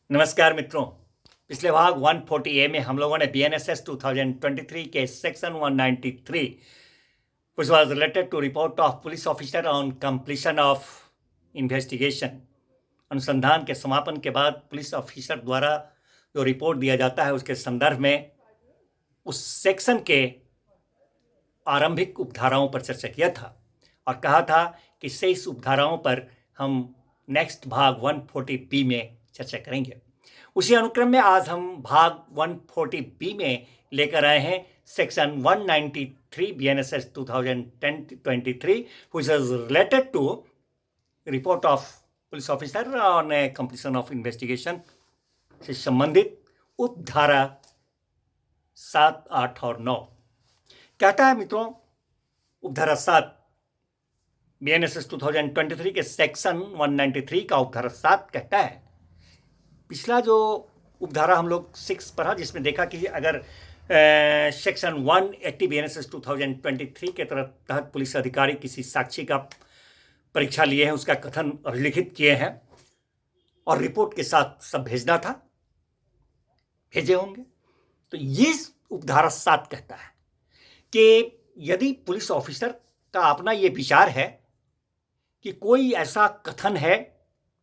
नमस्कार मित्रों। पिछले भाग 140A में हम लोगों ने BNSS 2023 के section 193 which was related to report of police officer on completion of investigation, अनुसंधान के समापन के बाद पुलिस ऑफिसर द्वारा जो रिपोर्ट दिया जाता है उसके संदर्भ में उस सेक्शन के आरंभिक उपधाराओं पर चर्चा किया था और कहा था कि शेष उपधाराओं पर हम नेक्स्ट भाग 140B में चर्चा करेंगे। उसी अनुक्रम में आज हम भाग 140B में लेकर आए हैं section 193 BNSS 2023 which is related to report of police officer on completion of investigation से संबंधित उपधारा 7, 8 और 9 कहता है मित्रों। उपधारा 7 BNSS 2023 के सेक्शन 193 का उपधारा 7 कहता है, पिछला जो उपधारा हम लोग 6 पढ़ा जिसमें देखा कि अगर सेक्शन 180 BNSS 2023 के तहत पुलिस अधिकारी किसी साक्षी का परीक्षा लिए हैं, उसका कथन अभिलिखित किए हैं और रिपोर्ट के साथ सब भेजना था, भेजे होंगे। तो ये उपधारा 7 कहता है कि यदि पुलिस ऑफिसर का अपना ये विचार है कि कोई ऐसा कथन है,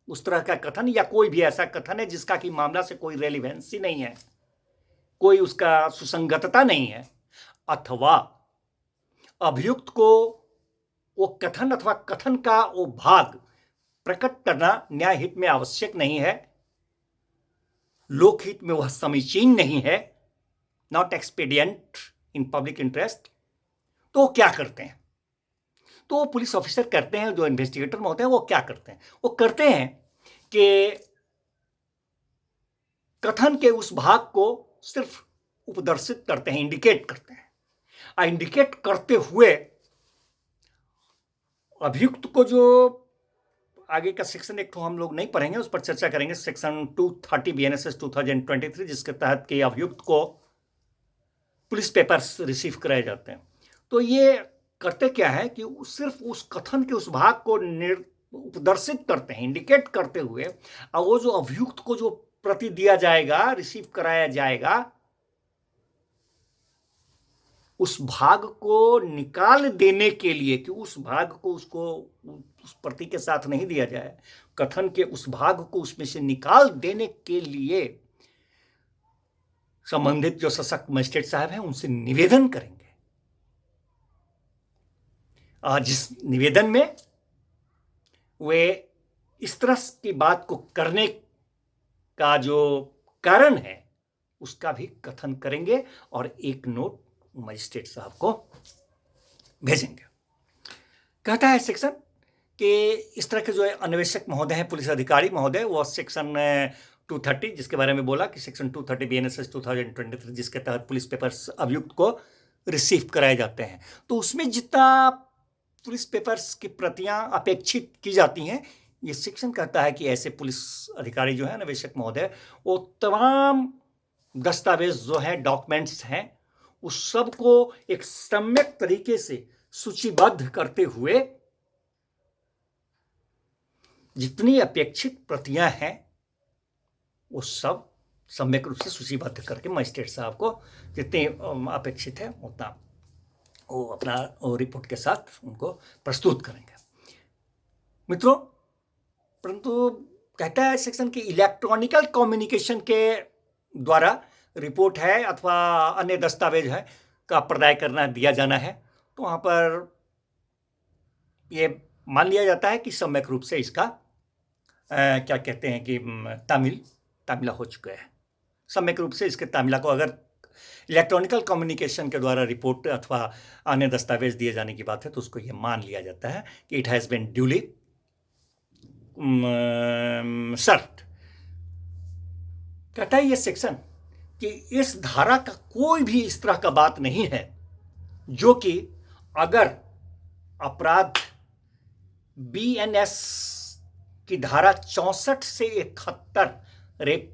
उस तरह का कथन या कोई भी ऐसा कथन है जिसका कि मामला से कोई रेलिवेंसी नहीं है, कोई उसका सुसंगतता नहीं है, अथवा अभियुक्त को वो कथन अथवा कथन का वो भाग प्रकट करना न्याय हित में आवश्यक नहीं है, लोकहित में वह समीचीन नहीं है, not expedient in public interest, तो वो क्या करते हैं? तो पुलिस ऑफिसर करते हैं, जो इन्वेस्टिगेटर में होते हैं वो क्या करते हैं? वो करते हैं कि कथन के उस भाग को सिर्फ उपदर्शित करते हैं, इंडिकेट करते हैं। इंडिकेट करते हुए अभियुक्त को, जो आगे का सेक्शन एक तो हम लोग नहीं पढ़ेंगे, उस पर चर्चा करेंगे, सेक्शन 230 BNSS 2023 जिसके तहत के अभियुक्त को पुलिस पेपर्स रिसीव कराए जाते हैं। तो ये करते क्या है कि सिर्फ उस कथन के उस भाग को उपदर्शित करते हैं, इंडिकेट करते हुए, और वो जो अभियुक्त को जो प्रति दिया जाएगा, रिसीव कराया जाएगा, उस भाग को निकाल देने के लिए कि उस भाग को उसको उस प्रति के साथ नहीं दिया जाए, कथन के उस भाग को उसमें से निकाल देने के लिए संबंधित जो सशक्त मजिस्ट्रेट साहब हैं उनसे निवेदन करेंगे। जिस निवेदन में वे इस तरह की बात को करने का जो कारण है उसका भी कथन करेंगे और एक नोट मजिस्ट्रेट साहब को भेजेंगे। कहता है सेक्शन कि इस तरह के जो अन्वेषक महोदय हैं, पुलिस अधिकारी महोदय, वो सेक्शन 230 जिसके बारे में बोला कि सेक्शन 230 BNSS 2023 जिसके तहत पुलिस पेपर्स अभियुक्त को रिसीव कराए जाते हैं, तो उसमें जितना पुलिस पेपर्स की प्रतियां अपेक्षित की जाती हैं, ये सेक्शन कहता है कि ऐसे पुलिस अधिकारी जो है, अन्वेषक महोदय, वो तमाम दस्तावेज जो है, डॉक्यूमेंट्स हैं, उस सब को एक सम्यक तरीके से सूचीबद्ध करते हुए जितनी अपेक्षित प्रतियां हैं वो सब सम्यक रूप से सूचीबद्ध करके मजिस्ट्रेट साहब को जितनी अपेक्षित है उतना वो अपना रिपोर्ट के साथ उनको प्रस्तुत करेंगे। मित्रों, परंतु कहता है सेक्शन की इलेक्ट्रॉनिकल कम्युनिकेशन के द्वारा रिपोर्ट है अथवा अन्य दस्तावेज है का प्रदाय करना दिया जाना है, तो वहाँ पर ये मान लिया जाता है कि सम्यक रूप से इसका क्या कहते हैं कि तामीला हो चुका है। सम्यक रूप से इसके तामीला को अगर इलेक्ट्रॉनिकल कम्युनिकेशन के द्वारा रिपोर्ट अथवा अन्य दस्तावेज दिए जाने की बात है तो उसको ये मान लिया जाता है कि it has been duly served. कहता है ये सेक्शन कि इस धारा का कोई भी इस तरह का बात नहीं है जो कि अगर अपराध BNS की धारा 64 से 71 रेप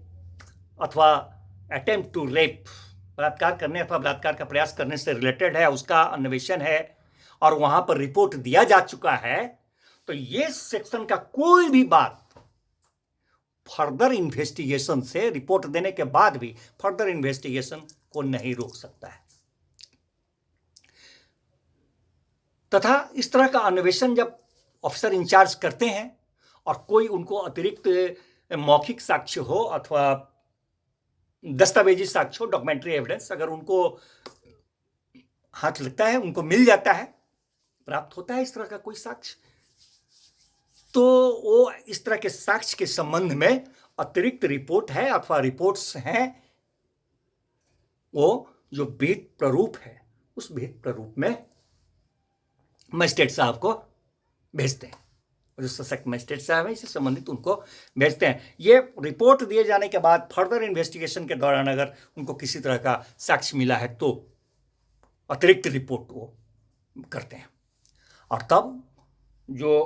अथवा अटेम्प्ट टू रेप, बलात्कार करने अथवा बलात्कार का प्रयास करने से रिलेटेड है, उसका अन्वेषण है और वहां पर रिपोर्ट दिया जा चुका है, तो ये सेक्शन का कोई भी बात फर्दर इन्वेस्टिगेशन से, रिपोर्ट देने के बाद भी फर्दर इन्वेस्टिगेशन को नहीं रोक सकता है। तथा इस तरह का अन्वेषण जब ऑफिसर इंचार्ज करते हैं और कोई उनको अतिरिक्त मौखिक साक्ष्य हो अथवा दस्तावेजी साक्ष्य हो, डॉक्यूमेंट्री एविडेंस, अगर उनको हाथ लगता है, उनको मिल जाता है, प्राप्त होता है इस तरह का कोई साक्ष्य, तो वो इस तरह के साक्ष्य के संबंध में अतिरिक्त रिपोर्ट है अथवा रिपोर्ट्स हैं, वो जो भेद प्रारूप है उस भेद प्रारूप में मजिस्ट्रेट साहब को भेजते हैं। जो सशक्त मजिस्ट्रेट साहब है इससे संबंधित उनको भेजते हैं। ये रिपोर्ट दिए जाने के बाद फर्दर इन्वेस्टिगेशन के दौरान अगर उनको किसी तरह का साक्ष्य मिला है तो अतिरिक्त रिपोर्ट वो करते हैं। और तब जो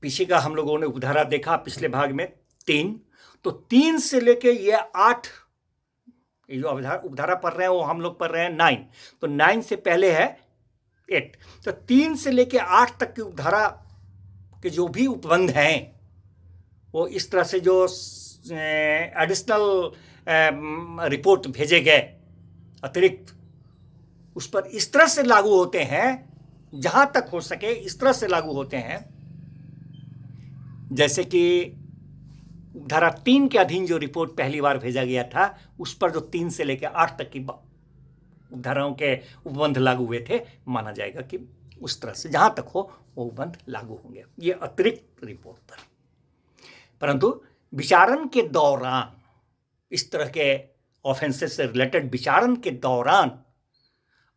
पीछे का हम लोगों ने उपधारा देखा पिछले भाग में 3, तो 3 से लेके ये 8, ये जो उपधारा पढ़ रहे हैं वो हम लोग पढ़ रहे हैं 9, तो 9 से पहले है 8, तो 3 से लेके 8 तक की उपधारा के जो भी उपबंध हैं वो इस तरह से जो एडिशनल रिपोर्ट भेजे गए अतिरिक्त, उस पर इस तरह से लागू होते हैं, जहां तक हो सके इस तरह से लागू होते हैं जैसे कि धारा 3 के अधीन जो रिपोर्ट पहली बार भेजा गया था उस पर जो 3 से लेकर 8 तक की धाराओं के उपबंध लागू हुए थे, माना जाएगा कि उस तरह से जहां तक हो वो उपबंध लागू होंगे ये अतिरिक्त रिपोर्ट पर। परंतु विचारण के दौरान, इस तरह के ऑफेंसेस से रिलेटेड विचारण के दौरान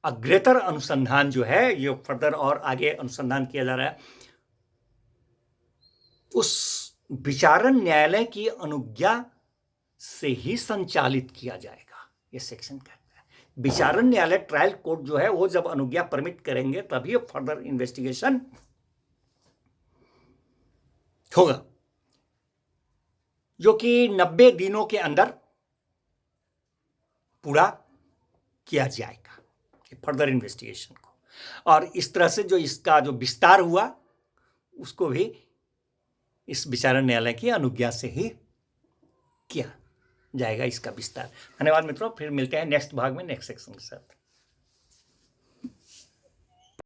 अग्रेतर अनुसंधान जो है, ये फर्दर और आगे अनुसंधान किया जा रहा है, उस विचारण न्यायालय की अनुज्ञा से ही संचालित किया जाएगा। ये सेक्शन कहता है विचारण न्यायालय, ट्रायल कोर्ट जो है वो जब अनुज्ञा परमिट करेंगे तभी फर्दर इन्वेस्टिगेशन होगा, जो कि 90 दिनों के अंदर पूरा किया जाएगा फर्दर इन्वेस्टिगेशन को। और इस तरह से जो इसका जो विस्तार हुआ उसको भी इस विचारण न्यायालय की अनुज्ञा से ही किया जाएगा इसका विस्तार। धन्यवाद मित्रों, फिर मिलते हैं नेक्स्ट भाग में नेक्स्ट सेक्शन के साथ।